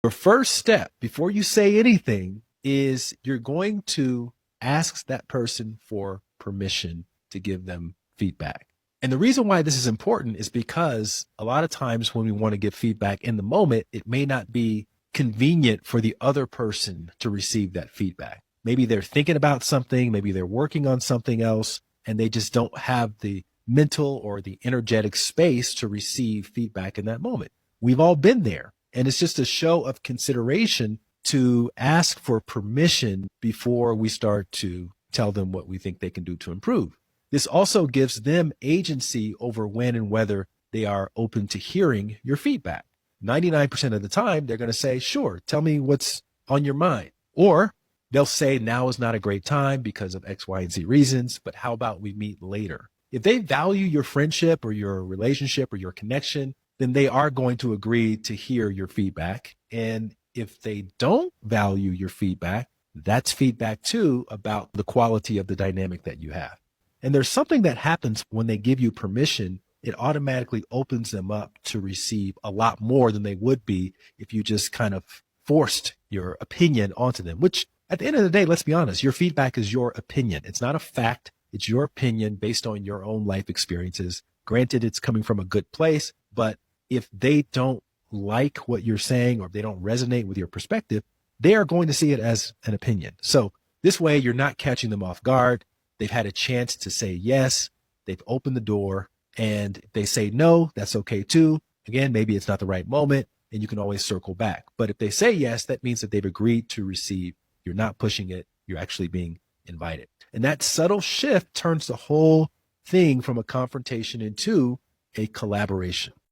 Your first step before you say anything is you're going to ask that person for permission to give them feedback. And the reason why this is important is because a lot of times when we want to give feedback in the moment, it may not be convenient for the other person to receive that feedback. Maybe they're thinking about something, maybe they're working on something else, and they just don't have the mental or the energetic space to receive feedback in that moment. We've all been there. And it's just a show of consideration to ask for permission before we start to tell them what we think they can do to improve. This also gives them agency over when and whether they are open to hearing your feedback. 99% of the time, they're going to say, sure, tell me what's on your mind. Or they'll say, now is not a great time because of X, Y, and Z reasons, but how about we meet later? If they value your friendship or your relationship or your connection, then they are going to agree to hear your feedback. And if they don't value your feedback, that's feedback too about the quality of the dynamic that you have. And there's something that happens when they give you permission. It automatically opens them up to receive a lot more than they would be if you just kind of forced your opinion onto them, which at the end of the day, let's be honest, your feedback is your opinion. It's not a fact. It's your opinion based on your own life experiences. Granted, it's coming from a good place, but if they don't like what you're saying or if they don't resonate with your perspective, they are going to see it as an opinion. So this way, you're not catching them off guard. They've had a chance to say yes. They've opened the door. And if they say no, that's okay too. Again, maybe it's not the right moment and you can always circle back. But if they say yes, that means that they've agreed to receive. You're not pushing it. You're actually being invited. And that subtle shift turns the whole thing from a confrontation into a collaboration.